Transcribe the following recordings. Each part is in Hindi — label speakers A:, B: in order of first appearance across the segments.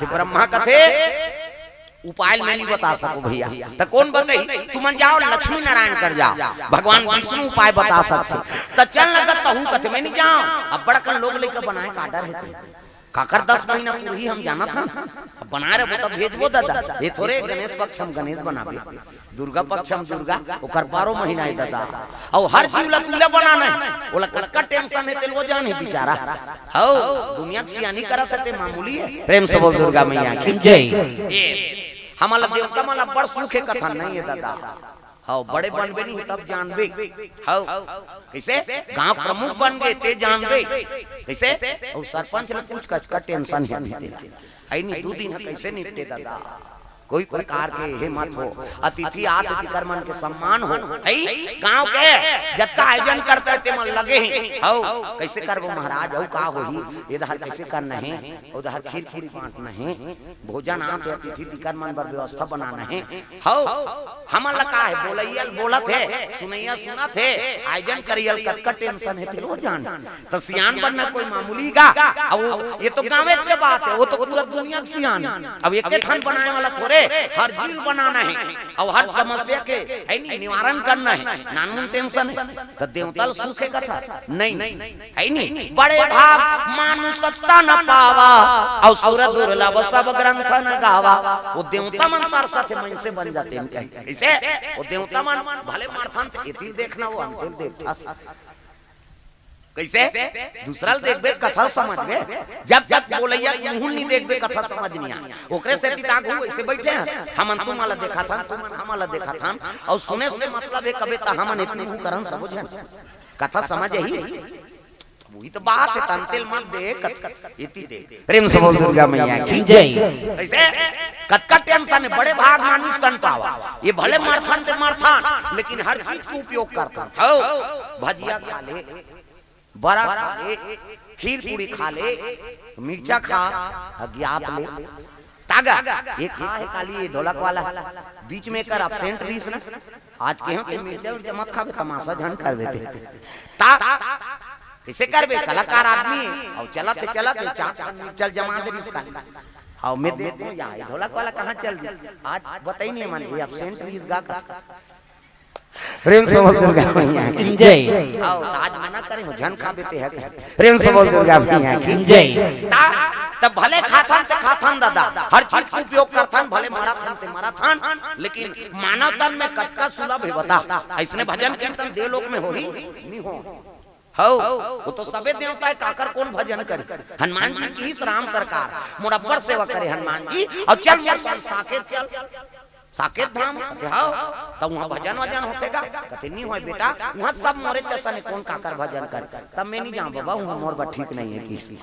A: ब्रह्मा कथे उपाय मैं नहीं बता सकूं भैया, तो कौन बताई? तुम जाओ लक्ष्मी नारायण कर जाओ, भगवान विष्णु उपाय बता सकते। तो चल लगत तहू कथे मैं नहीं जाऊं। अब बड़कन लोग लेकर बनाए काडर है काकर 10 महीना पूरी हम जाना था। अब बना रहे वो तो भेजबो दादा, ये थोड़े गणेश पक्ष हम गणेश बनाबे, दुर्गा पक्ष हम दुर्गा, ओकर 12 महीना है दादा। और हर जीवला तुला बनाना है, ओला कक्का टेंशन है तेल वो जाने बेचारा। हो दुनिया की सियानी करत है ते मामूली है। प्रेम से बोल दुर्गा मैया की जय। हमारा देवता माला बड़ सुखे कथा नहीं है दादा। हाँ बड़े बनबे नहीं तब जानबे। हाँ कैसे गांव प्रमुख बन गए ते जानबे कैसे। और सरपंच ने पूछ का टेंशन है नहीं आई नहीं 2 दिन कैसे निपटे दादा। कोई प्रकार के हे मत हो, अतिथि आतिथि कर्मन के सम्मान हो। गांव के जत्ता आयोजन करते ते मन लगे हैं। हो कैसे करबो महाराज, हो का होही इधर कैसे करना है, उधर खीर खीर बांटना है, भोजन आते अतिथि कर्मन पर व्यवस्था बनाना है। हो हमन लका है बोलैयल बोलत है, सुनैया सुनत है, आयोजन करियल कक्का टेंशन है ते जान। तो सियान बनना कोई मामूली का। अब ये तो गांव के बात है, वो तो पूरा दुनिया के सियान। अब एक ठन बनाने वाला थोड़े हर झील बनाना है और हर समस्या के है निवारण करना है, नानमुन टेंशन है। तो देवतल सुखे कथा नहीं है नहीं। बड़े भाग मानु सत्ता न पावा और सुर दुर्लभ सब ग्रंथ न गावा। वो देवता मन तार साथे मन से बन जाते हैं कैसे। वो देवता मन भले मारथन इतिल देखना वो अंतिल देखता कैसे। दूसरा देखबे कथा समझ में, जब जब बोलैया मुंह नहीं देखबे कथा समझ नहीं आ। ओकरे से तितागु ऐसे बैठे हैं हम तुम वाला देखा था, तुम हम वाला देखा था। और सुने से मतलब है कबे त हमन इतने को करन समझे कथा समझ ही वही तो बात है। तंतेल मत दे कत इति दे। प्रेम से बोल दुर्गा मैया की जय। ऐसे कत टेंशन है बड़े भाग मानुष तन पावा। ये भले मारथन ते मारथन लेकिन हर चीज को उपयोग करता। हो भजिया खा ले, बड़ा खा ले, खीर पूरी खा ले, मिर्चा खा, अज्ञात ले, तागा एक खा है काली ढोलक वाला बीच में कर एब्सेंट रहीस ना। आज के हम के मिर्चा और मत खाबे तमाशा झन करबे ते ता कैसे करबे। कलाकार आदमी और चलत चल जमा दे इसका। हां मैं देखो यार ढोलक वाला कहां चल दी आज बताई नहीं मन ये एब्सेंट रहीस गा का। प्रेम से बोल दुर्गा मैया की जय। आओ आज मना करे झन खा बेते है। प्रेम से बोल दुर्गा मैया की जय। तब भले खाथन दादा हर चीज का उपयोग करथन, भले माराथन ते माराथन लेकिन मानव तन में कक्का सुलभ है बता। ऐसने भजन कीर्तन देव लोक में होही नहीं हो। हो वो तो सबे देवता है काकर कौन भजन करे। हनुमान जी की ही राम सरकार मुरब्बर सेवा करे हनुमान जी। और चल साकेत चल साकेत धाम जाओ तब वहाँ भजन वजन होतेगा कथे नहीं हो बेटा। वहाँ सब मोरे चसन कौन काकर भजन कर तब मैं नहीं जाऊँ बाबा वहाँ मोर बात ठीक नहीं है किसी।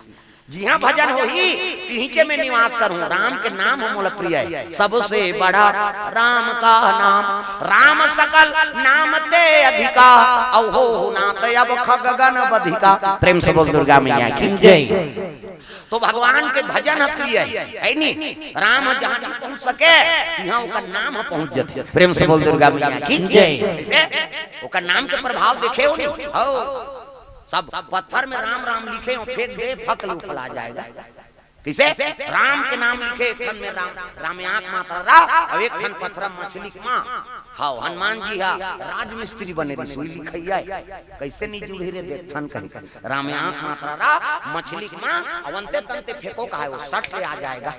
A: जी हाँ भजन हो ही तीचे में निवास करूँ। राम के नाम मोल प्रिय है सबसे बड़ा राम का नाम। राम सकल नाम ते अधिका औ हो नात अब खगगन बधिका। प्रेम से बोल दुर्गा मैया की जय। तो भगवान के भजन प्रिय है नहीं। राम जहाँ पहुँच सके यहाँ उसका नाम पहुँच जाते। प्रेम से बोल दुर्गा मैया की जय। उसका नाम के प्रभाव देखे हो नहीं। हो सब पत्थर में राम राम लिखे फेंक दे फकल उफला जाएगा किसे। राम के नाम लिखे एक ठन में राम आंख माता रा और एक ठन पत्थर मछली की माँ। हाँ हनुमान जी हा राजमिस्त्री बने रसोई लिखैया कैसे नहीं जुड़े रे देख ठन कहीं राम आंख माता रा मछली की माँ अवंते तंते फेंको का है वो सट ले आ जाएगा।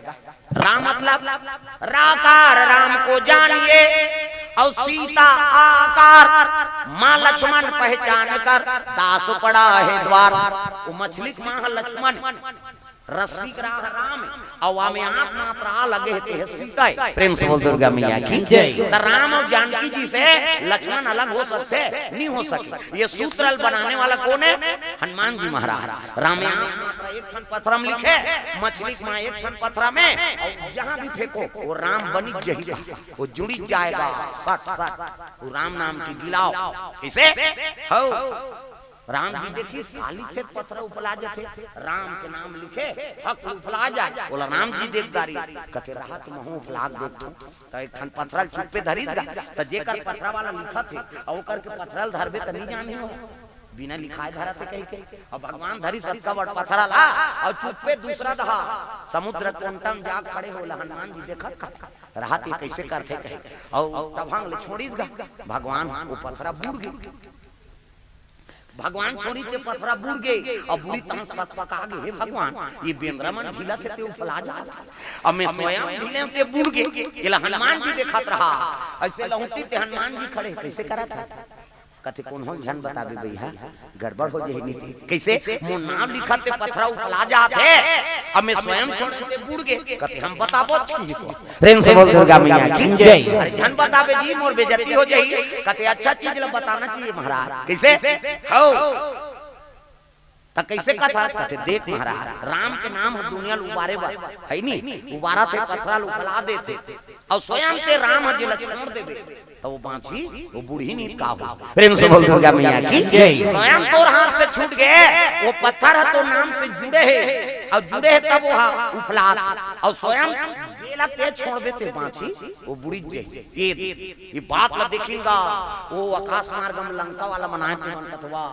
A: राम मतलब राकार राम को जानिए और सीता आकार माँ लक्ष्मण पहचान कर दास पड़ा है द्वार। वो मछली की माँ लक्ष्मण रस्सी राह राम और में आंख मात्रा लगे है सीता। प्रेम से बोल दुर्गा मैया की जय। तो राम और जानकी जी से लक्ष्मण अलग हो सकते नहीं हो सके। ये सूत्र बनाने वाला कौन है? हनुमान जी महाराज। राम एक ठन पत्थर में लिखे मछली माँ एक ठन पत्थर में और जहाँ भी फेंको वो राम बनी जाएगा वो जुड़ी जाएगा सट सट। वो राम नाम की गिलाओ इसे हो। राम जी देखिए खाली खेत पत्थर उपला जाते राम के नाम लिखे हक उपला जाए। बोला राम जी देखदारी कथे रहा तुम हो उपला देखो तो एक ठन पत्थर चुप पे धरीगा तो जेकर पत्थर वाला लिखा थे और ओकर के पत्थरल धरबे त नहीं जाने हो बिना लिखाए धरा थे कहीं के। और भगवान धरी सबका बड़ पथरा ला और चुप्पे दूसरा दहा समुद्र कोंटम जा खड़े होला हनुमान जी देखत राहत कैसे करते कहे और तब हम ले छोड़ी भगवान वो पथरा बुड़ गए। भगवान छोड़ी ते पथरा बुड़ गए और बुरी तरह सत पका गए। हे भगवान ये बेंद्रमन ढीला थे ते उफला जा और मैं स्वयं ढीले ते बुड़ गए। इला हनुमान जी देखत रहा ऐसे लहुटी ते हनुमान जी खड़े कैसे करा था कथे कौन हो झन बताबे भैया गड़बड़ हो जाए नीति कैसे मोर नाम लिखत ते पथरा उफला जाते अब मैं स्वयं छोड़ते बुड़ गए कथे हम बताबो
B: प्रेम से बोल दुर्गा मैया की जय।
A: अरे झन बताबे जी मोर बेइज्जती हो जाई कथे अच्छा चीज ल बताना चाहिए महाराज कैसे हो त कैसे कथा कथे देख महाराज राम के नाम दुनिया उबारे बा है नी उबारा थे पथरा उफला देते और स्वयं के राम जी लक्ष्मण देवे तो वो बांची वो बूढ़ी नींद का हो।
B: प्रेम से बोल दुर्गा मैया की जय।
A: स्वयं तो हाथ से छूट गए वो पत्थर है तो नाम से जुड़े है और जुड़े है तब वो उफला और स्वयं जेला पे छोड़ देते बांची वो बूढ़ी ये बात ला देखेगा वो आकाश मार्ग में लंका वाला बनाए कथवा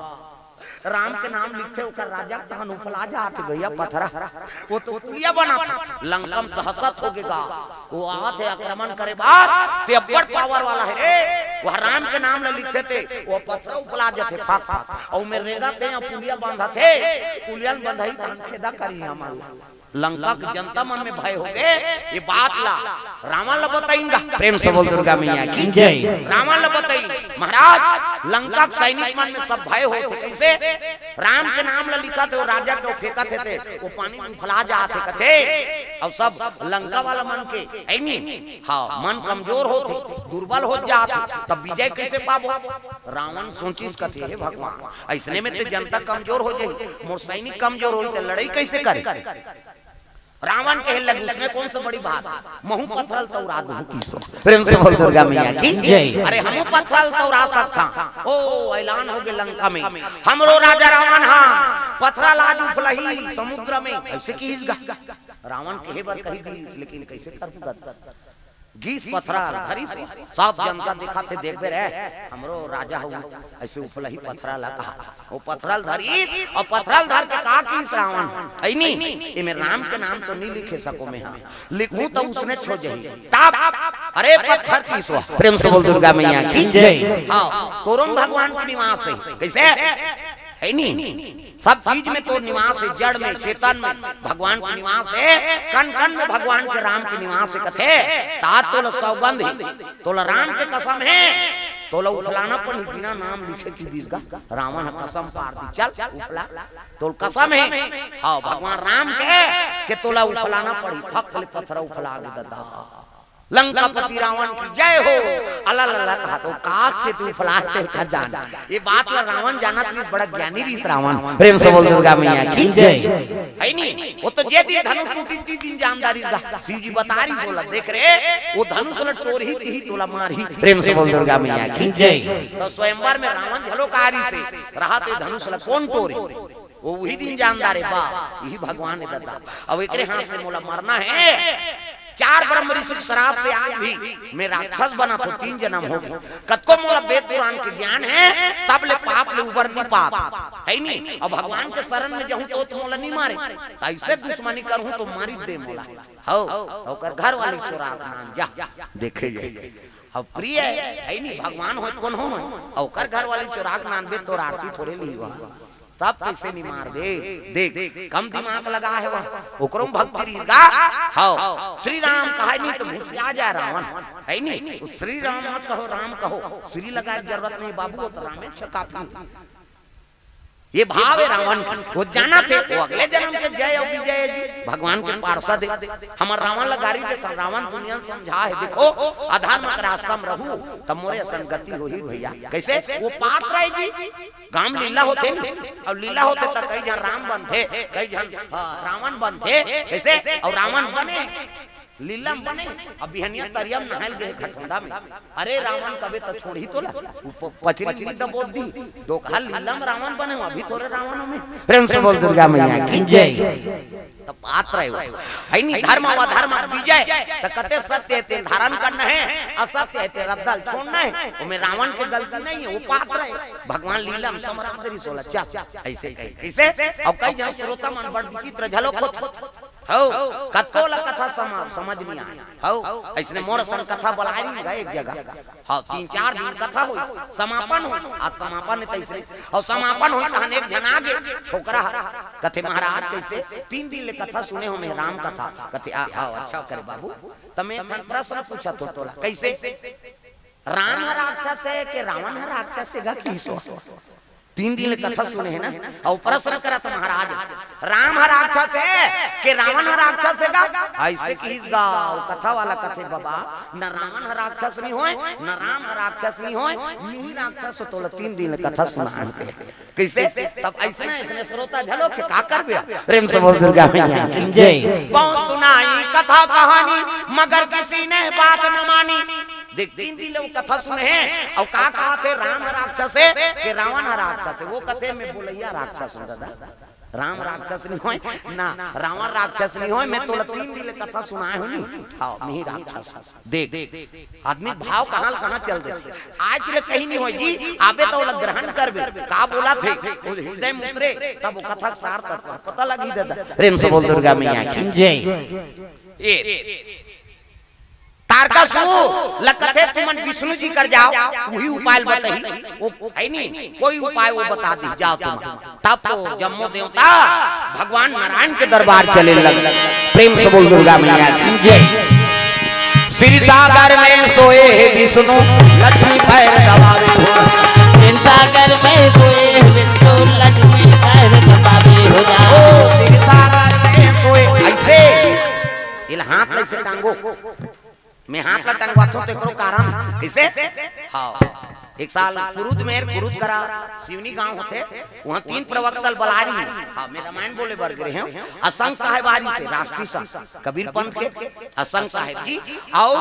A: राम के नाम लिखे ओकर राजा तहन उफला जात भैया पथरा वो तो पुलिया बना लंका में दहशत हो गएगा वो आवत है आक्रमण करे बाद ते बड़ पावर वाला है वो राम के नाम ले लिखे थे वो पथरा उफला जाते फाक फाक और में रेगा थे पुलिया बांधा थे पुलिया बंधाई तहन खेदा करी हमारा लंका की जनता मन में भय हो गए। ये बात ला रावण ला बताएंगा
B: प्रेम से बोल दुर्गा मैया की जय।
A: रावण ला बताई महाराज लंका के सैनिक मन में सब भय होते कैसे राम के नाम ला लिखा थे वो राजा के फेंका थे वो पानी में फैला जाते कथे और सब लंका वाला मन के ऐनी हाँ मन कमजोर होते दुर्बल हो जाते तब विजय कैसे पाबो रावण सोचिस कथे हे भगवान ऐसने में तो जनता कमजोर हो जाए मोर सैनिक कमजोर हो तो लड़ाई कैसे करे। रावण कहे लगे उसमें कौन सा बड़ी बात महू पथरल तो उड़ा दूं किसो।
B: प्रेम से बोल दुर्गा मैया की जय।
A: अरे हम पथरल तो उड़ा सकता ओ ऐलान हो गया लंका में हमरो राजा रावण हां पथरल आज उफलही समुद्र में ऐसे कीसगा रावण कहे बर कही दी लेकिन कैसे कर गीस पथराल धरी सब जनता दिखाते देखबे रे हमरो राजा हो ऐसे उफलही पथराल कहा वो पथराल धरी और पथराल धर के का की श्रावण ऐनी इमे राम के नाम तो नहीं लिखे सको में हां लिखूं तो उसने छो जही तब अरे पत्थर की सो।
B: प्रेम से बोल दुर्गा मैया की जय।
A: हां तोरम भगवान के निवास है कैसे है नी सब चीज में तो निवास है जड़ में चेतन में भगवान का निवास है कण कण में भगवान के राम के निवास है कथे तात तो सौगंध है तो राम के कसम है तो उफलाना पर बिना नाम लिखे की दीसगा रावण कसम पार दी चल उफला तो कसम है हां भगवान राम के तोला उफलाना पड़ी फक पत्थर उफला दे दादा लंकापति रावण की जय हो अल्लाह अल्लाह कहा तो काक से तू फलाते का जान ये बात ला रावण जाना तू बड़ा ज्ञानी भी रावण।
B: प्रेम से बोल दुर्गा मैया की जय।
A: है नी वो तो जे दिन धनुष टूटी दिन जानदारी दा शिव जी बता रही बोला देख रे वो धनुष ल टोर ही तोला मार ही।
B: प्रेम से बोल दुर्गा मैया की जय।
A: तो स्वयंवर में रावण झलोकारी से रहा ते धनुष ल कौन टोरे वो वही दिन जानदार है बा यही भगवान ने दता अब एकरे हाथ से मोला मरना है 4 ब्रह्म ऋषि शराब से आज भी मैं राक्षस बना तो 3 जन्म हो गए कतको मोला वेद पुराण के ज्ञान है तब ले पाप ले उबर नहीं पात है नी और भगवान के शरण में जाऊं तो मोला नहीं मारे ऐसे दुश्मनी करूं तो मारी दे मोला हो ओकर घर वाली चोरा जा देखे जाए अब प्रिय है नी भगवान हो कौन हो ओकर घर वाली चोरा नान बे तो आरती थोड़े ली हुआ तब कैसे नहीं मार दे देख कम दिमाग लगा है वह ओकरो भक्ति रीगा हां श्री राम कहे नहीं तो घुस आ जाए रावण है नहीं श्री राम मत कहो राम कहो श्री लगा जरूरत नहीं बाबू तो राम अच्छा काफी ये भाव है रावण वो जाना थे वो अगले जन्म के जय और विजय जी भगवान के पार्षद हमार रावण लगारी देता रावण दुनिया समझा है देखो अधर्म के रास्ता में रहू तब मोरे असंगति हो ही भैया कैसे वो पाठ रहे जी गांव लीला होते और लीला होते तो कई जन राम बनते कई जन रावण बनते कैसे और रावण बने लीलम बने अब बिहनिया तरियम नहल गए खटुंडा में अरे रावण कबे तो छोड़ी तो ला पचरी दबोद दी दो खाल लीलम रावण बने अभी थोड़े रावण में।
B: प्रेम से बोल दुर्गा मैया की जय।
A: तब बात रहे है नहीं धर्म व धर्म विजय त कते सत्य ते धारण करना है असत्य ते रद्दल छोड़ना है उसमें रावण की गलती नहीं है वो पात्र है भगवान लीला में समरांतरी 16 चा ऐसे कैसे अब कई जन श्रोता मन बड़ विचित्र झलक हो कतोला कथा समझ नहीं आया हो ऐसने मोर सन कथा बुलाई गए एक जगह हां 3-4 दिन कथा हुई समापन हो आज समापन है तैसे और समापन हुई तहन एक जन आगे छोकरा कथे महाराज कैसे 3 दिन ले कथा सुने हो मैं राम कथा कथे आओ अच्छा करे बाबू तमे प्रश्न पूछा तो तोला कैसे राम राक्षस है कि रावण है राक्षस है की सो 3 दिन कथा सुने है ना और प्रश्न करा तो महाराज राम राक्षस है कि रावण राक्षस है ऐसे की गाओ कथा वाला कथे बाबा न रावण राक्षस नहीं होए न राम राक्षस नहीं होए नी राक्षस तो 3 दिन कथा सुनाते कैसे तब ऐसे इसने श्रोता झलो के का करबे
B: प्रेम से बोल दुर्गा मैया की जय।
A: बहुत सुनाई कथा कहानी मगर किसी ने बात न मानी देख 3 दिन लोग कथा सुने हैं और का कहा थे राम राक्षस है कि रावण राक्षस है वो कथे में बोलैया राक्षस है दादा राम राक्षस नहीं होए ना रावण राक्षस नहीं होए मैं तो 3 दिन कथा सुनाए हूं नहीं हां मैं ही राक्षस देख आदमी भाव कहां चल दे आज ले कहीं नहीं होई जी आबे तो लग ग्रहण करबे का बोला थे हृदय में उतरे तब वो कथा सार पता लगी दादा
B: प्रेम से बोल दुर्गा मैया की जय।
A: ये तारकासुर लकथे तुमन विष्णु जी कर जाओ वही उपाय बताई वो है नहीं कोई उपाय वो बता दी जाओ तुम तब तो जम्मो देवता भगवान नारायण के दरबार चले लग
B: प्रेम से बोल दुर्गा मैया की जय।
A: श्री सागर में सोए है विष्णु लक्ष्मी पैर दबावे हो
B: सागर में सोए विष्णु लक्ष्मी पैर दबावे हो जाओ
A: श्री सागर में सोए ऐसे इल हाथ ऐसे टांगो मैं हाथ ला टंगवा तो तेकरो कारण कैसे हां एक साल कुरुद करा शिवनी गांव होते वहां 3 प्रवक्तल बलारी हां मैं रामायण बोले बर गए हैं असंग साहेबारी से राष्ट्रीय संत कबीर पंथ के असंग साहेब जी आओ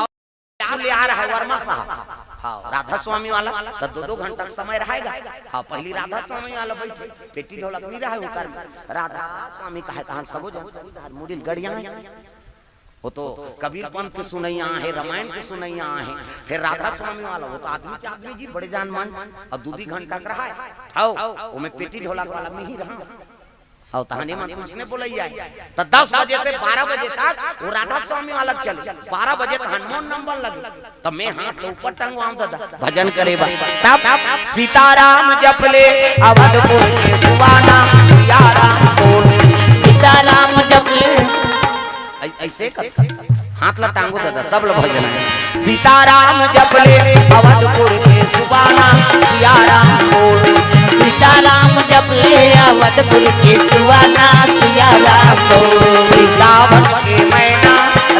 A: ले आ रहा है वर्मा साहब हां राधा स्वामी वाला तो 2-2 घंटा समय रहेगा हां पहली राधा स्वामी वाला बैठे पेटी ढोलक नहीं रहा उनका राधा स्वामी कहां सब मुड़ी गड़ियां वो तो कबीर पंथ के सुनैया है रामायण के सुनैया है फिर राधा स्वामी वाला वो तो आदमी जी बड़े जान मान अब 2-2 घंटा का रहा है आओ वो मैं पेटी ढोलक वाला में ही रहा और तहने मन उसने बोलैया तो 10 बजे से 12 बजे तक वो राधा स्वामी वाला चले 12 बजे हनुमान नंबर लगे तब मैं हाथ ऊपर टंगवाऊं दादा
B: भजन करे
A: तब सीताराम जपले अवधपुर के सुवाना यारा बोल
B: सीताराम जपले
A: ऐसे हाथ ला टांगो दादा सब लोग भजन है सीताराम जपले अवधपुर के सुबाना सियाराम बोल
B: सीताराम जपले अवधपुर के सुबाना सियाराम बोल
A: वृंदावन के मैना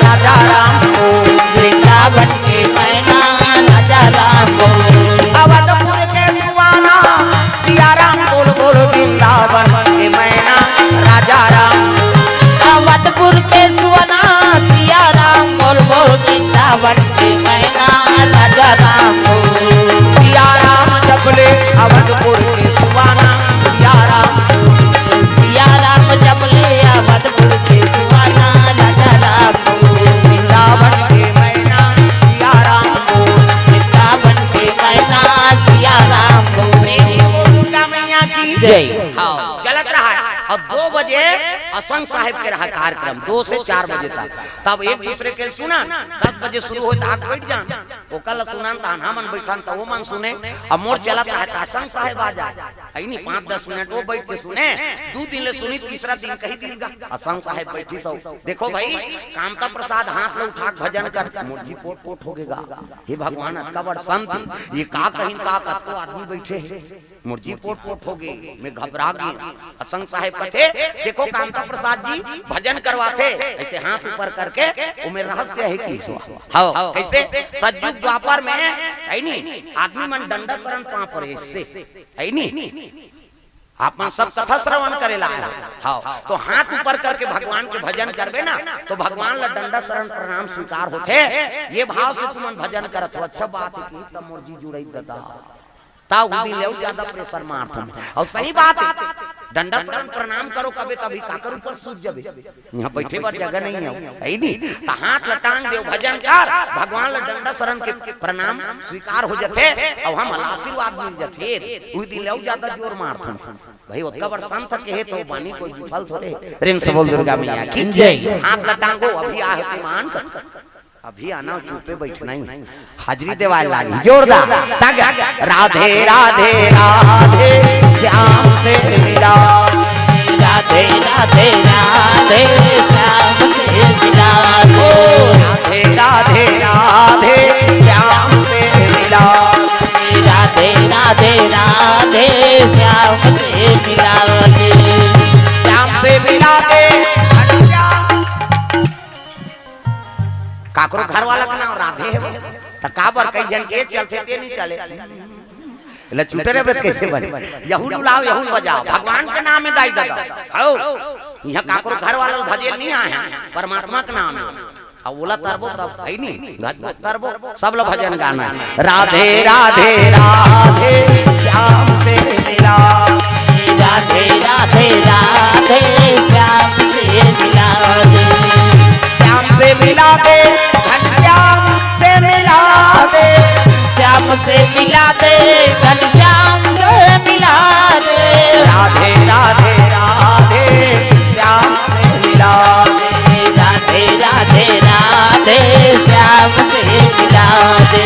A: राजा राम बोल
B: वृंदावन के मैना राजा राम बोल
A: अवधपुर के सुबाना सियाराम बोल बोल वृंदावन के मैना राजा राम
B: अवधपुर के सुवना सियाराम बोल बोल वृंदावन के मैना राजा राम बोल
A: सियाराम जपले अवधपुर के सुबाना सियाराम
B: जपले अवधपुर के सुवना राजा राम बोल
A: वृंदावन के मैना सियाराम बोल
B: वृंदावन के मैना सियाराम बोल
A: दुर्गा मैया की
B: जय।
A: हाँ चलत रहा है अब 2 बजे असंग साहिब के रहा कार्यक्रम 2 से 4 बजे तक तब एक दूसरे के सुना 10 बजे शुरू हो तक बैठ जान ओ कल सुनान त हमन बैठन त वो मन सुने अब मोर चलत रहा त असंग साहिब आ जा आई नहीं 5-10 मिनट वो बैठ के सुने 2 दिन ले सुनी तीसरा दिन कही दिलगा असंग साहिब बैठी सो देखो भाई कामता प्रसाद हाथ ले उठा भजन कर मुर्जी पोट हो गेगा हे भगवान अक्का बड़ संत ये का कहीं का तो आदमी बैठे मुर्जी पोट हो गई मैं घबरा गई असंग साहिब कथे देखो कामता प्रसाद जी भजन करवाते ऐसे हाथ ऊपर करके वो में रहस्य है कि हां कैसे सतयुग द्वापर में है नहीं आदमी मन डंडा शरण पा पर इससे है नहीं आप मन सब कथा श्रवण करेला हां तो हाथ ऊपर करके भगवान के भजन करबे ना तो भगवान ला डंडा शरण प्रणाम स्वीकार होते ये भाव से तुम भजन करत हो अच्छा बात है कि तब मुर्जी जुड़ई दादा ताऊ दिन ले ज्यादा प्रेशर मारत और सही बात है डंडा शरण प्रणाम करो कबे तभी काकर ऊपर सूत जाबे यहाँ बैठे पर जगह नहीं है है नी त हाथ लटांग देव भजन कर भगवान ल डंडा शरण के प्रणाम स्वीकार हो जथे और हम आशीर्वाद मिल जथे उही दिन ले ज्यादा जोर मारथन भाई ओतका बड़ संत के है तो बानी कोई विफल थोड़े प्रेम से बोल दुर्गा मैया की जय हाथ लटांगो अभी आ है मान कर अभी आना चुपे बैठना ही हाजरी देवाल लागी जोरदार राधे राधे राधे श्याम से मिला
B: राधे राधे राधे श्याम से मिला
A: राधे राधे राधे श्याम से मिला
B: राधे राधे राधे श्याम से मिला
A: श्याम से मिला दे काकरो घर वाला का नाम राधे है त काबर कई जन के चलते ते नहीं चले ले छूटे रे बत कैसे बने यहू लाओ यहू बजाओ भगवान के नाम में गाई दगा हो यहां काकरो घर वाला भजन नहीं आए परमात्मा के नाम है अब बोला तरबो तब है नहीं भजन तरबो सब लोग भजन गाना राधे राधे राधे श्याम से मिला
B: राधे राधे राधे श्याम से मिला
A: श्याम से मिला दे घनश्याम से मिला दे
B: श्याम से मिला दे घनश्याम से मिला दे
A: राधे राधे राधे श्याम से मिला दे
B: राधे राधे राधे श्याम से मिला दे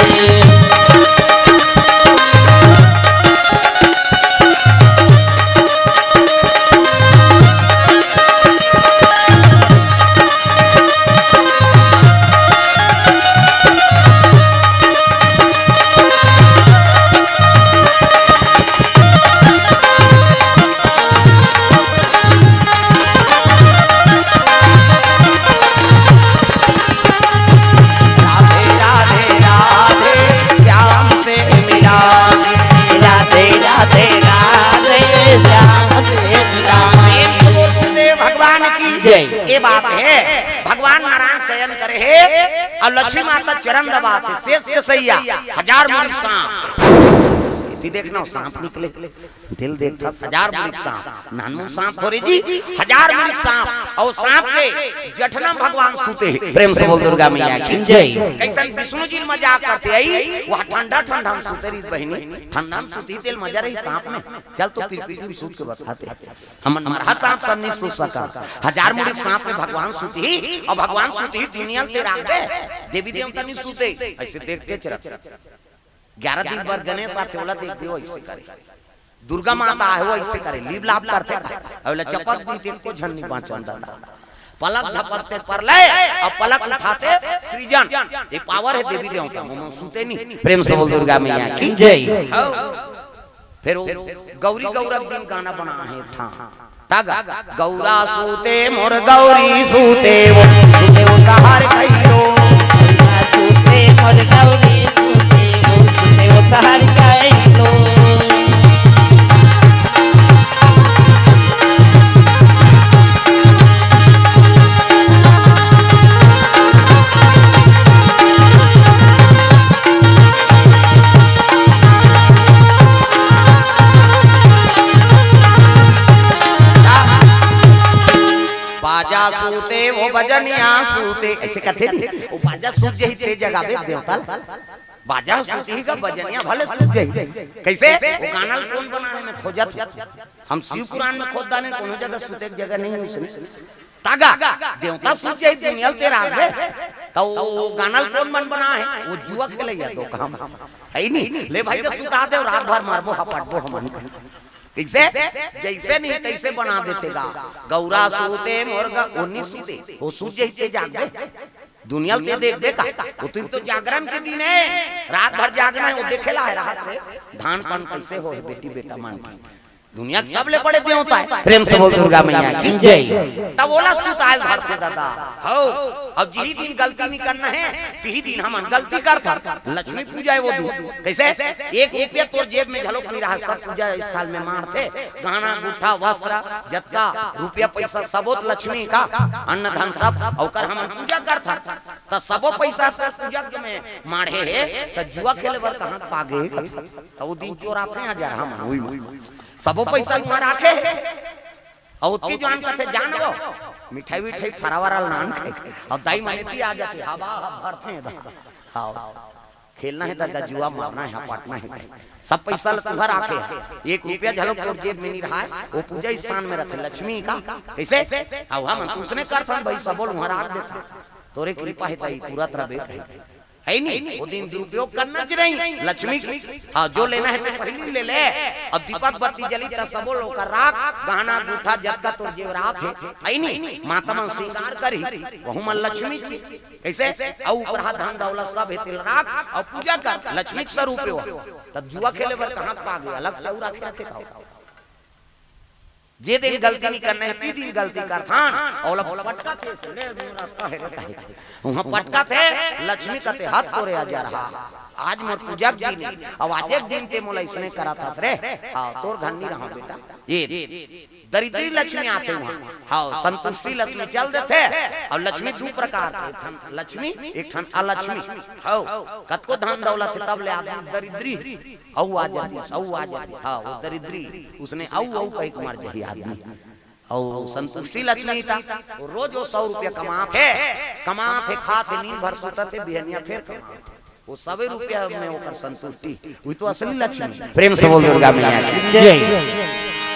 A: ये बात है भगवान नारायण शयन करे है और लक्ष्मी माता चरण दबाते शेष के सैया हजार मुड़ी सांप देखना सांप निकले दिल देखता हजार मुड़ी सांप नानमु सांप थोड़ी जी हजार मुड़ी सांप और सांप के जठना भगवान सूते प्रेम से बोल दुर्गा मैया की जय कैसे विष्णु जी मजाक करते आई वह ठंडा ठंडा हम सूते रही बहनी ठंडा में सूती तेल मजा रही सांप में चल तो फिर सूत के बताते हम मरहा सांप सब नहीं सूत सका हजार मुड़ी सांप में भगवान सूती और भगवान सूती दुनिया में राखे देवी देवता नहीं सूते ऐसे देखते चला 11 दिन पर गणेश आते वाला देख दियो ऐसे करे दुर्गा माता है वो ऐसे करे लीब लाभ करते और चपत भी दिन को झन्नी बांचन दादा पलक झपकते पर ले और पलक उठाते सृजन ये पावर है देवी देवता हम सुनते नहीं प्रेम से बोल दुर्गा मैया की जय फिर गौरी गौरव दिन गाना बना है ठा तागा गौरा सूते मोर गौरी सूते वो सहार कहियो
B: सूते मोर गौरी सहार कहिलो
A: बाजा सूते वो बजनिया सूते ऐसे कहते वो बाजा सूत जही ते जगह पे देवता बाजा सूती का बजनिया भले सूत जही कैसे वो गाना कौन बनाने में खोजत हम शिव पुराण में खोद दाने कोनो जगह सूते जगह नहीं उसने तागा देवता सूत जही दुनिया तेरा आगे तो वो गाना कौन बना है वो जुआ के लिए तो काम है नहीं ले भाई के सुता दे रात भर मारबो हपटबो हम कैसे जैसे नहीं कैसे बना देतेगा गौरा सूते मोरगा ओनी सूते वो सूत जही जागे दुनिया ते देख देखा वो तो जागरण के दिन है रात भर जागना है वो देखेला है रात रे धान पान कैसे हो बेटी बेटा मान दुनिया के सब ले बड़े देवता है प्रेम से बोल दुर्गा मैया की जय तब बोला सुताल घर से दादा हो अब जी दिन गलती नहीं करना है ती दिन हम गलती करता लक्ष्मी पूजा है वो दिन कैसे एक रुपया तोर जेब में झलक नहीं रहा सब पूजा इस साल में मार थे गहना गुठा वस्त्र जत्ता रुपया पैसा सबोत लक्ष्मी का अन्न धन सब और हम पूजा करता त सबो पैसा पूजा के में मारे है त जुआ खेले बर कहां पागे त वो दिन चोराते हैं जा हम सबो पैसा वहां रखे और उत्ती जवान का थे जानबो मिठाई मिठाई फरावरल नान खाए और दाई मानेती आ जाती हवा भरते हां खेलना है दादा जुआ मारना है पाटना है सब पैसा तुम्हारा आके 1 रुपया झलक तोर जेब में नहीं रहा है वो पूजा स्थान में रहते लक्ष्मी का कैसे अब हम उसने करथन भाई सब बोल वहां रख देता तोरे कृपा है ताई पूरा तरह बेट है नहीं वो दिन दुरुपयोग करना चाहिए लक्ष्मी की हां जो लेना है तो पहले ले ले अब दीपक बत्ती जली त सब लोग का राख गहना अंगूठा जगत तोर जेवरात है नहीं माता मन श्रृंगार करी वहु मन लक्ष्मी की कैसे औ ऊपर हाथ धन दौलत सब है तिल राख और पूजा कर लक्ष्मी के स्वरूप हो तब जुआ खेले बर कहां पा गए अलग से उरा खेलते खाओ जे दिन गलती नहीं करना है ती दिन गलती करथान और पटका थे ले मेरा काहे वहां पटका थे लक्ष्मी का ते हाथ तोरे आ जा रहा आज मत पूजा दिन अब आज एक दिन ते मोला इसने करा था रे हां तोर घर नहीं रहा बेटा ये दरिद्री लक्ष्मी आते वहां हां संतुष्टि लक्ष्मी चल देते और लक्ष्मी दो प्रकार के लक्ष्मी एक ठन अलक्ष्मी हां कत को धन दौलत है तब ले आदमी दरिद्री औ आ जाती हां वो दरिद्री उसने औ कहीं कुमार जही आदमी और संतुष्टि लक्ष्मी था रोज वो 100 रुपया कमाते खाते नींद भर सोते बिहनिया फिर कमाते वो सबे रुपया में होकर संतुष्टि हुई तो असली लक्ष्मी प्रेम से बोल दुर्गा मैया की जय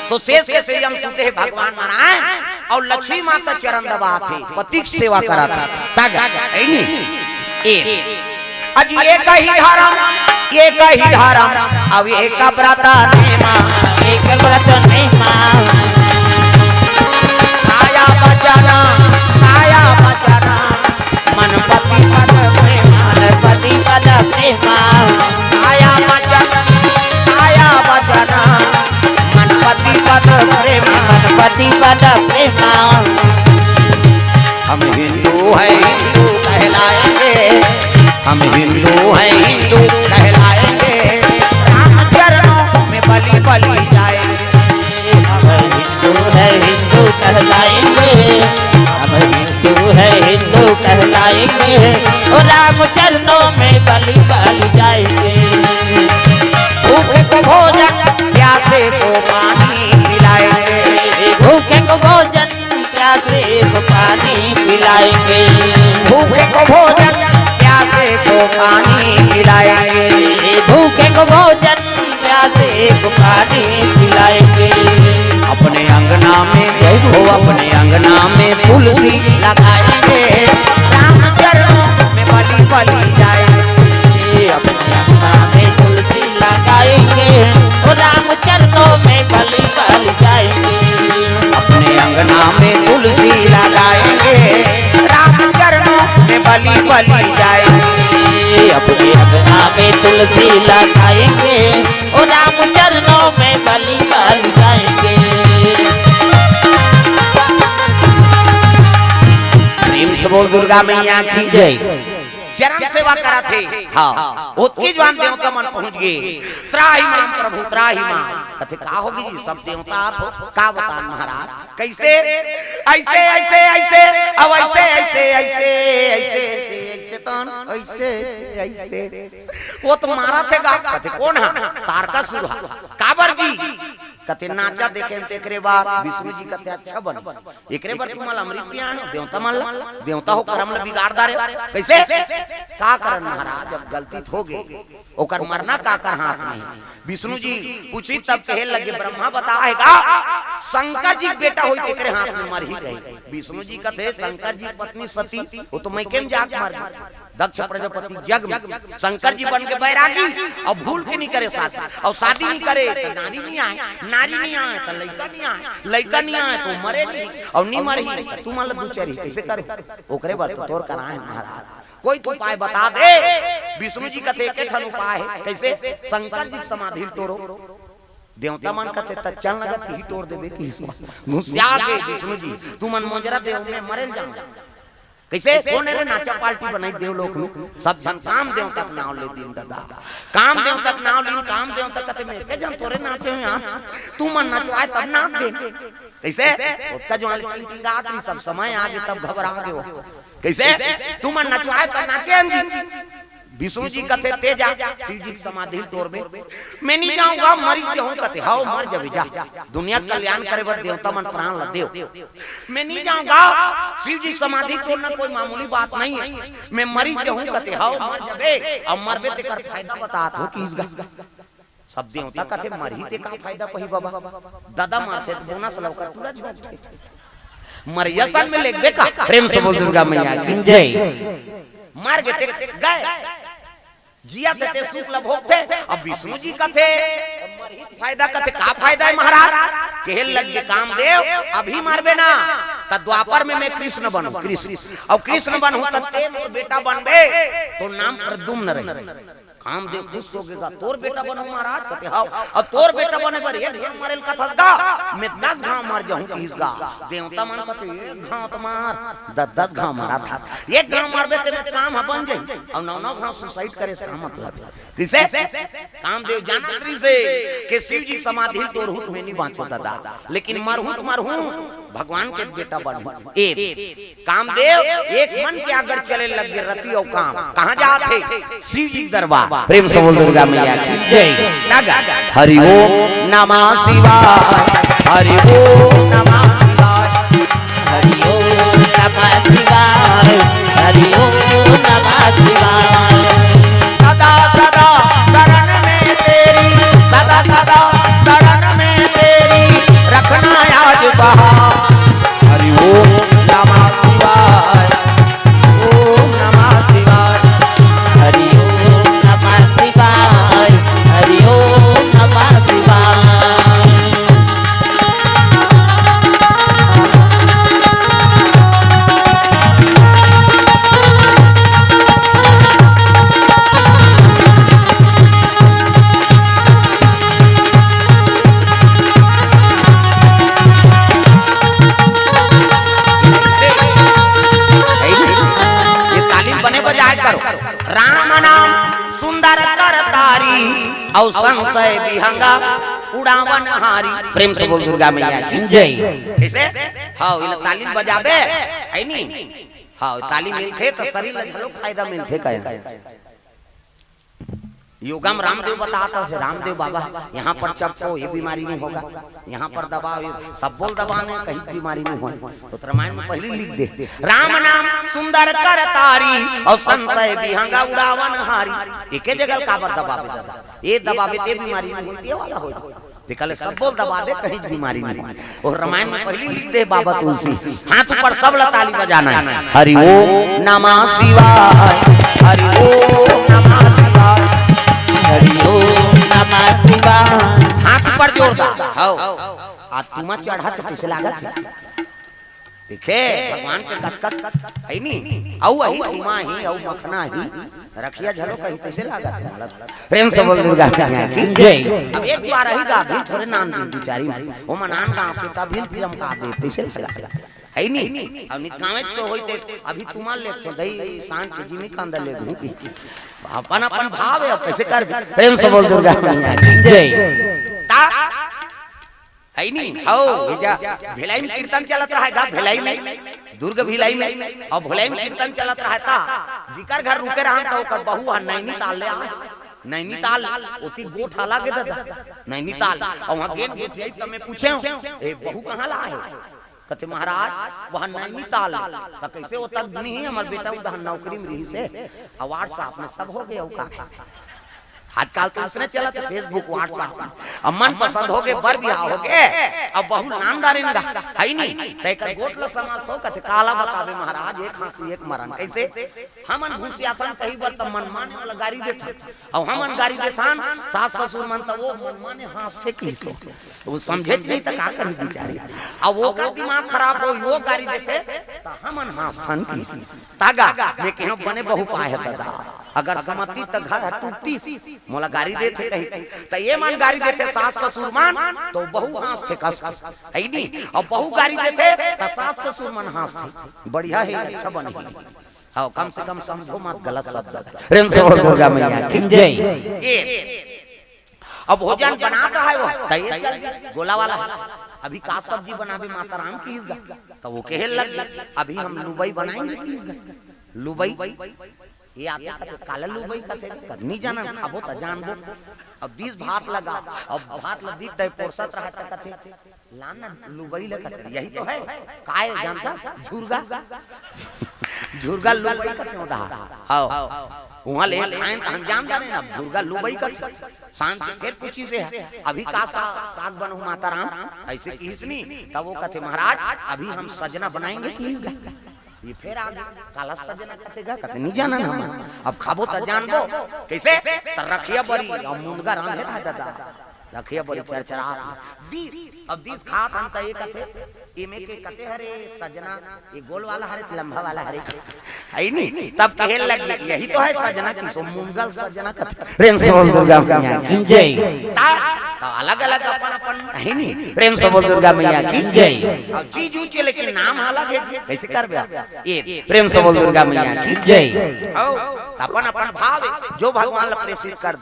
A: तो शेष के से हम सुनते हैं भगवान नारायण और लक्ष्मी माता चरण दबाते पति की सेवा कराता तागा है नहीं अज ये कही धारा अब एक व्रता नेमा
B: एक व्रत नेमा
A: काया बचाना मन पति पद प्रेमा
B: पति पद प्रेमा
A: काया बचाना मन पति पद प्रेमा
B: पति पद प्रेमा
A: हम हिंदू हैं हिंदू कहलाएंगे हम हिंदू हैं हिंदू कहलाएंगे राम चरणों में बलि बलि जाएंगे
B: हम हिंदू है हिंदू कहलाएंगे हम हिंदू है हिंदू कहलाएंगे और राम चरणों में बलि बलि जाएंगे
A: भूखे को भोजन प्यासे को पानी पिलाएंगे
B: भूखे को भोजन प्यासे को पानी पिलाएंगे
A: भूखे को भोजन प्यासे को पानी पिलाएंगे
B: भूखे को भोजन प्यासे को पानी पिलाएंगे
A: अपने अंगना में अपने अंगना में तुलसी लगाएंगे राम चरणों में बलि बलि जाएंगे
B: अपने अंगना में तुलसी लगाएंगे और राम चरणों में बलि बलि जाएंगे
A: अपने अंगना में तुलसी लगाएंगे राम चरणों में बलि बलि जाएंगे
B: अपने अंगना में तुलसी लगाएंगे और राम चरणों में बलि बलि जाएंगे
A: प्रेम से बोल दुर्गा मैया की जय चरण सेवा करा थे हाँ उसकी जवान देवता मन पहुंच गए त्राही माम प्रभु त्राही माम कथे का होगी जी सब देवता हो का बता महाराज कैसे ऐसे ऐसे ऐसे अब ऐसे ऐसे ऐसे ऐसे ऐसे तन ऐसे ऐसे वो तो मारा थे गा कथे कौन है तारकासुर काबर जी कथे नाचा देखे तेकरे बाद विष्णु जी कथे अच्छा बन एकरे बार तुमल अमृत पिया देवता मल देवता हो करम बिगाड़ रे कैसे का करन महाराज जब गलती हो गई ओकर मरना का कर हाथ में विष्णु जी पूछी तब कहे लगे ब्रह्मा बताएगा शंकर जी बेटा होई तेकरे हाथ में मर ही गई विष्णु जी कथे शंकर जी पत्नी सती वो तो मैं केम जाग मर दक्ष प्रजापति जग में शंकर जी बन के बैरागी और भूल के नहीं करे शादी और शादी नहीं करे तो नारी नहीं आए तो लड़का नहीं आए तो मरे नहीं और नहीं मरी तू मान दू चरी कैसे करे ओकरे बार तो तोर कराए महाराज कोई तो उपाय बता दे विष्णु जी कथे के ठन उपाय है कैसे शंकर जी समाधि तोरो देवता मन कथे त चल लगत ही तोड़ देबे की घुसिया के विष्णु जी तू मन मोजरा देव में मरेल जा कैसे कौन रे नाचा पार्टी बनाई देव लोग सब जन काम देव तक नाव ले दिन दादा काम देव तक नाव ले काम देव तक कते में के जन तोरे नाचे यहां तू मन नाचवाए तब नाम दे कैसे उसका जो रात्रि सब समय आगे तब घबरा गए हो कैसे तू मन नचवाए तब नाचे हम जी विष्णु जी कथे ते जा शिव जी समाधि तोड़ में मैं नहीं जाऊंगा मरी जाऊं कथे हाओ मर जब जा दुनिया कल्याण करे बर देवता मन प्राण ल देव मैं नहीं जाऊंगा शिव जी समाधि तोड़ना कोई मामूली बात नहीं है मैं मरी जाऊं कथे हाओ मर जबे अब मरबे ते कर फायदा बतात हो किसगा सब देवता कथे मरही ते का फायदा पही बाबा दादा मारते तो बोनस लौकर पूरा झोंकते मरियसन में लेगबे का प्रेम से बोल दुर्गा मैया की जय मार के गए जिया ते सुख लाभ होते अब विष्णु जी कथे फायदा कथे का फायदा है महाराज कहल लग के कामदेव अभी मारबे ना त द्वापर में मैं कृष्ण बनूं कृष्ण अब कृष्ण बनूं त ते मोर बेटा बनबे तो नाम प्रद्युम्न रहे कामदेव खुश हो गएगा तोर बेटा बनो महाराज कहते हां और तोर बेटा बने पर एक घाव मारेल कथस गा मैं 10 घाव मार जाऊं किस गा देवता मन कहते एक घाव तो मार 10 घाव मारा था एक घाव मारबे ते में काम बन जाई और 9 घाव सुसाइड करे से काम मतलब किसे कामदेव जानत्री से कि शिव जी समाधि तोड़ू तो मैं नहीं बांचो दादा लेकिन मरहूं भगवान के बेटा बनूं एक कामदेव एक मन के अगर चले लग गए रति और काम कहां जाते शिव जी दरबार प्रेम से बोल दुर्गा मैया की जय हरि ओम नमः शिवाय हरि ओम नमः शिवाय
B: हरि ओम नमः शिवाय हरि ओम नमः शिवाय
A: सदा सदा शरण में तेरी सदा सदा शरण में तेरी रखना आज बहा हरि ओम नमः शिवाय ओम नमः शिवाय
B: हरि ओम नमः शिवाय हरि ओम नमः शिवाय
A: राम नाम सुंदर कर तारी और संशय विहंगा उड़ावन हारी प्रेम से बोल दुर्गा मैया की
B: जय
A: ऐसे हां ये ताली बजाबे है नी हां ताली मिलथे तो शरीर ला फायदा मिलथे काहे योगम रामदेव बताता है रामदेव बाबा यहाँ पर चपको ये बीमारी नहीं होगा यहाँ पर दबाओ सब बोल दबाने कहीं बीमारी नहीं होगी तो रामायण में पहले लिख दे राम नाम सुंदर कर तारी और संशय विहंगा उड़ावन हारी एक जगह काबर दबावे दादा ये दबावे ते बीमारी नहीं होती वाला हो निकले सब बोल दबा दे कहीं बीमारी नहीं और रामायण में पहले लिख दे बाबा तुलसी हाथ ऊपर सब ताली बजाना है हरि ओम नमः शिवाय हरि ओम नमः शिवाय
B: हरि ओम नमः शिवाय
A: हाथ पर जोरदार आओ आज तुम चढ़ा तो कैसे लागत है देखे भगवान के कत है नी औ ही तुमा ही औ मखना ही रखिया झलो कहीं कैसे लागत है प्रेम से बोल दुर्गा मैया की जय अब एक बार ही गा भी थोड़े नाम दी बिचारी ओ मनान का पिता भी फिल्म का दे कैसे है नी अब निकावेच को होइते अभी तुमा लेते दई सांझ के जिमी कांदा ले घूकी अपन अपन भाव है कैसे कर प्रेम से बोल दुर्गा मैया की जय ता है नी हो जा भिलाई में कीर्तन चलत रहा है भिलाई में दुर्ग भिलाई में और भिलाई में कीर्तन चलत रहा था जिकर घर रुके रहा तो ओकर बहू नैनीताल ले आए नैनीताल ओती गोठ लागे दादा नैनीताल और वहां गेट गई त मैं पूछे ए बहू कहां ला है कहते महाराज वहां नैनीताल त कैसे वो तक नहीं हमर बेटा उधर नौकरी में रही से अवार्ड साहब में सब हो गया का आजकल तो उसने चला था फेसबुक व्हाट्सएप अब मन पसंद हो गए बर बियाह हो गए अब बहु नामदारी ना है नहीं तैकर गोठला समाज तो कहते काला बतावे महाराज एक हांसी एक मरण कैसे हमन घुसिया थन कहीं बार त मन मान वाला गाड़ी देथा और हमन गाड़ी देथान सास ससुर मन त वो मन माने हांसते कैसे वो समझे नहीं त का करी बेचारी अब वो का दिमाग खराब हो वो गाड़ी देते त हमन हांसन की तागा मैं केहू बने बहु पाए दादा अगर समति त घर टूटी मोला गाड़ी देते कहीं त ये मन गाड़ी देते सास ससुर मान तो बहु हांस थे कस है नी और बहु गाड़ी देते त सास ससुर मन हांस थे बढ़िया है अच्छा बने हां कम से कम समझो मत गलत शब्द प्रेम से बोल दुर्गा मैया की जय ये अब भोजन बनाता है वो तैयार गोला वाला अभी का सब्जी बनावे माता राम की तो वो कहे लग अभी हम लुबई बनाएंगे लुबई ये आते कथे काला लुबई कथे नहीं जाना खाबो त जानबो अब 20 भात लगा अब भात लदी तय पोरसत रहा त कथे लाना लुबई ले कथे यही तो है काय जानता झुरगा झुरगा लुबई कथे होता हां वहां ले खाएं त हम जान जाने ना झुरगा लुबई कथे शांत फिर पूछी से है अभी का साग बनहु माता राम ऐसे किसनी तब वो कथे महाराज अभी हम सजना बनाएंगे कि ये फिर आ काला सजना कतेगा कते नहीं जाना ना अब खाबो त जानबो कैसे त रखिया बड़ी और मुंडगा रांधे रहा दादा रखिया बड़ी चरचरा 20 अब 20 खात हम त ये कथे इमे के कते हरे सजना ये गोल वाला हरे लंबा वाला हरे आई नहीं तब कहे लग यही तो है सजना की सो मुंगल सजना कथे प्रेम से बोल दुर्गा मैया की जय तो अलग अलग अपन अपन है नहीं प्रेम से बोल दुर्गा मैया की जय अब चीज ऊंचे लेकिन नाम अलग है कैसे करबे ये प्रेम से बोल दुर्गा मैया की जय अपन अपन भाव जो भगवान ला प्रेषित कर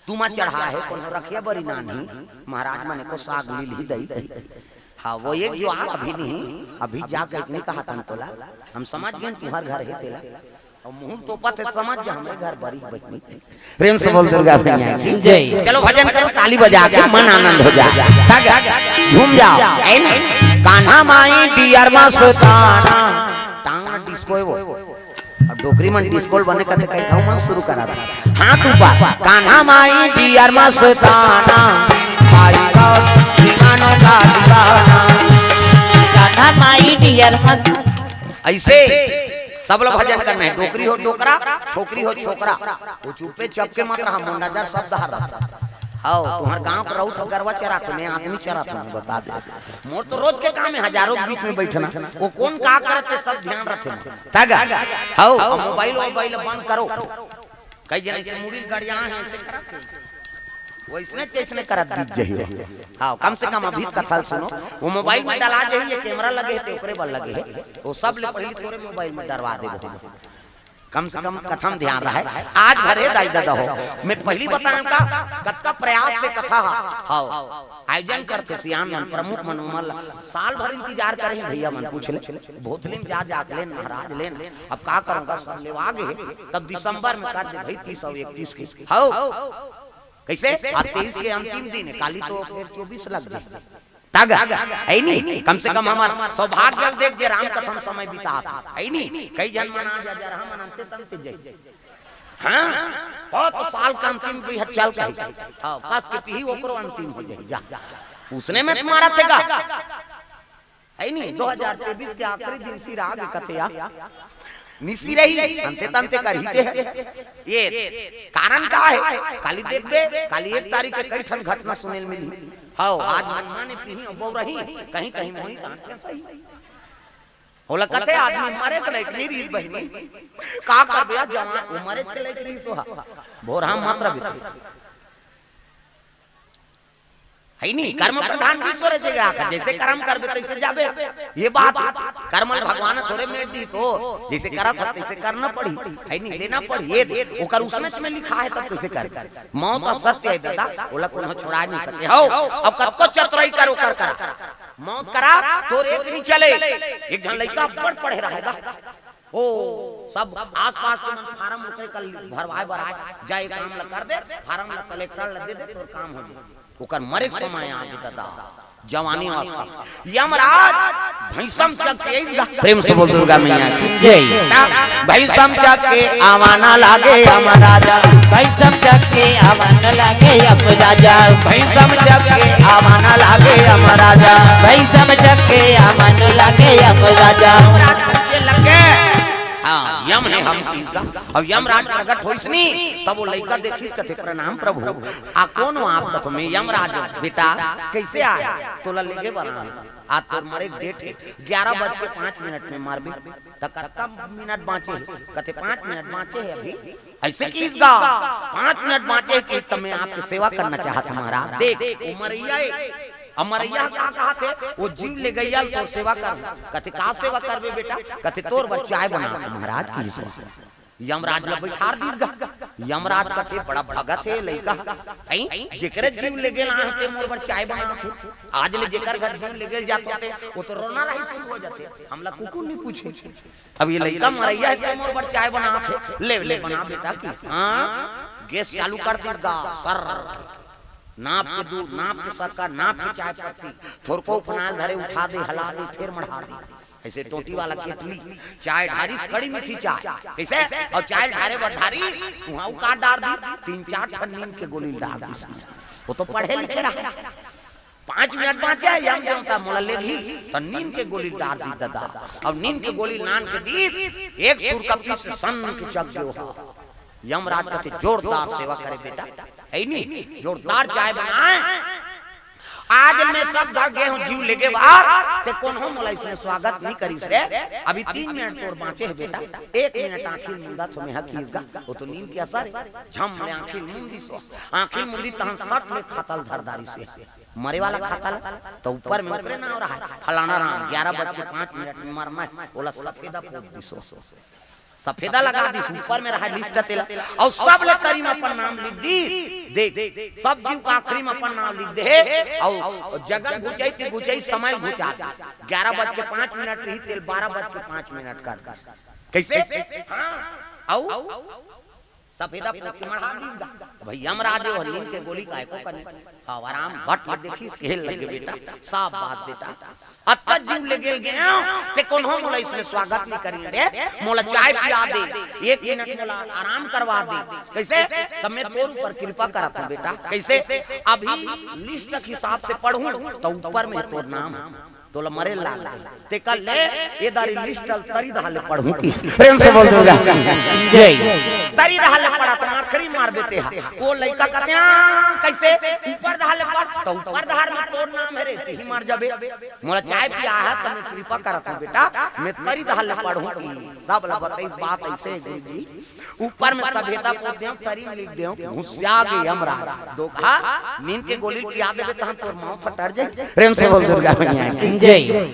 A: तुमा चढ़ा है कोनो रखिया बड़ी नानी महाराज माने को साग लील ही दई हाँ वो एक जो अभी नहीं अभी जाके इतनी कहा था तोला हम समझ गए तुम्हारे घर है तेला और मुंह तो पत समझ जा हमारे घर बड़ी बैठनी प्रेम से बोल दुर्गा मैया की जय चलो भजन करो ताली बजा के मन आनंद हो जाए झूम जाओ कान्हा माई डियर मा सुताना टांग डिस्को वो अब डोकरी मन डिस्कोल बने कथे कई गांव में शुरू करा था हां तू बा कान्हा माई डियर मा सुताना माई का दीवाना का दीवाना
B: कान्हा माई डियर मा
A: ऐसे सब लोग भजन करना है डोकरी हो डोकरा छोकरी हो छोकरा वो चुपे चपके मत रहा मुंडा जर सब दहर रहा आओ तुम्हार गांव पर रहू तो गरवा चरा तुम्हें आदमी चरा तुम्हें बता दे मोर तो रोज के काम है हजारों बीच में बैठना वो कौन का करते सब ध्यान रखे तागा आओ मोबाइल मोबाइल बंद करो कई जने से मुड़ी गड़िया है ऐसे करते वो इसने चेसने करत बीत जही हां कम से कम अभी कथा सुनो वो मोबाइल में डाला जही ये कैमरा लगे है ओकरे बल लगे है वो सब ले पहले तोरे मोबाइल में डरवा दे कम से कम कथम ध्यान रहा है आज भरे दाई दादा हो मैं पहली बताऊं का कत का प्रयास से कथा हां आयोजन करते सियान मन प्रमुख मनोमल साल भर इंतजार करे भैया मन पूछ ले बहुत दिन जा लेन महाराज लेन अब का करूंगा सब ले आगे तब दिसंबर में कर दे भाई 30 और 31 की हां कैसे आज 23 के अंतिम दिन है काली तो फिर 24 लग गई तागा है नहीं कम से कम हमारा सौभाग्य देख जे राम कथम समय बिता था है नहीं कई जन मना जा जा हम अनंत तंत जय हां बहुत साल का अंतिम भी चल के हां कस के पी ओकरो अंतिम हो जाए जा उसने में तुम्हारा थेगा है नहीं 2023 के आखिरी दिन सी राग कथया निसी रही अंते तंते कर ही दे ये कारण का है काली देख दे काली 1 तारीख के कई ठन घटना सुने मिली हां आज मनवा ने पी बो रही कहीं कहीं मोही कांटे सही होला कथे आदमी मरे त लाइक नहीं रीत बहिनी का करबे जवान उमरे त लाइक री सोहा भोरा मात्र भी है नहीं कर्म प्रधान ईश्वर जगह जैसे कर्म करबे तैसे जाबे ये बात कर्म भगवान थोड़े मिनट दी तो जैसे करत है तैसे करना पड़ी है नहीं लेना पड़ी ये ओकर उसमें में लिखा है तब कैसे कर मौत और सत्य है दादा ओला कोनो छोड़ा नहीं सके हो अब कब को चतुराई करो कर मौत करा तो एक नहीं चले एक जन लड़का पढ़े रहेगा ओ सब आसपास के मन फार्म ओकरे कल भरवाए बराए जाए काम ल कर दे फार्म ल कलेक्टर ल दे दे तो काम हो जाए ओकर मरे समय आ दादा जवानी अवस्था यमराज भैंसम चक के प्रेम से बोल दुर्गा मैया की जय भैंसम चक के आवाना लागे यमराजा
B: भैंसम चक के आवाना लागे यमराजा
A: भैंसम चक के आवाना लागे यमराजा
B: भैंसम चक के आवाना लागे यमराजा
A: लगे हां यम है हम इसका अब यमराज प्रकट होइसनी तब वो लइका देखी कथे प्रणाम प्रभु आ कौन आप कथो में यमराज बेटा कैसे आया तोला लेके बना आज तोर मरे डेट है 11:05 में मारबे त कत्ता मिनट बाचे कथे 5 मिनट बाचे है अभी ऐसे कीसगा 5 मिनट बाचे कि तब मैं आपकी सेवा करना चाहता महाराज देख उमरिया अमरैया क्या कहा थे वो जीव ले गैया तो सेवा कर कथे का सेवा करबे बेटा कथे तोर बच्चा है बना महाराज की यमराज ल बैठार दीगा यमराज का थे बड़ा भगत है लइका आई जेकरे जीव ले गेल आते मोर पर चाय बना थे आज ले जेकर घर जीव ले गेल जाते थे वो तो रोना रही शुरू हो जाते हमला कुकु नहीं पूछे अब ये लइका मरैया है मोर पर चाय बना थे ले बना बेटा की हां गैस चालू कर देगा सर नाप के दूध नाप के शक्कर नाप के चाय पत्ती थोर को फनाल धरे उठा दे हला दे फिर मढ़ा दे ऐसे टोटी वाला केतली चाय ढारी कड़ी मीठी चाय कैसे और चाय ढारे बढ़ारी वहां काट डाल दी 3-4 ठन नींद के गोली डाल दी वो तो पढ़े लिखे रहा 5 मिनट बाँचे यम देवता मोला लेगी तो नींद के गोली डाल दी दादा अब नींद के गोली नान के दी एक सुर का पीस सन के चक जो यमराज का जोरदार सेवा करे बेटा है नहीं जोरदार चाय बनाए आज मैं सब घर गए हूँ जीव लेके बाहर ते कौन हो मोला इसने स्वागत नहीं करी रे अभी 3 मिनट तोर बाँचे है बेटा 1 मिनट आखिर मुंदा तो मैं हकीगा वो तो नींद के असर झम में आखिर मुंदी सो आखिर मुंदी तहन सट में खातल धरदारी से मरे वाला खातल तो ऊपर में ऊपर ना हो रहा है फलाना राम 11:05 में मरना बोला सफेदा पोत दी सो सफेदा लगा दी ऊपर में रहा लिस्ट तेल और सब लोग करीम अपन नाम लिख दी देख सब जीव का आखिरी में अपन नाम लिख दे और जगह गुचाई समय घुचा 11:05 रही तेल 12:05 कर कैसे हां सफेदा पोत के मढ़ा दी भाई यमराज और नींद के गोली काय को करने आराम भट देखी खेल लगे बेटा साफ बात बेटा अत्ता जीव ले गेल गया ते कौन हो मोला इसमें स्वागत नहीं करेंगे मोला चाय पिया दे 1 मिनट मोला आराम करवा दे कैसे तब मैं तोर ऊपर कृपा करा था बेटा कैसे अभी लिस्ट के हिसाब से पढ़ूं तो ऊपर में तोर नाम तोला मरे लाग ते कल ले ये दारी लिस्ट तरी दहाले पढ़ूं की
B: प्रेम से बोल दोगा जय
A: तरी दहाले पढ़ा तो आखिरी मार देते हैं वो लड़का कहते कैसे ऊपर दहाले पढ़ तो ऊपर दहार में तोर नाम है रे ही मार जाबे मोला चाय पिया है तो मैं कृपा करत हूं बेटा मैं तरी दहाले पढ़ूं की सब ला बताई बात ऐसे गुरुजी ऊपर में सभ्यता पोत देओ तरी लिख देओ घुसिया गए हमरा धोखा नींद के गोली पिया देबे तहन तोर मांव फटर जाए
B: प्रेम से बोल दुर्गा मैया की जय।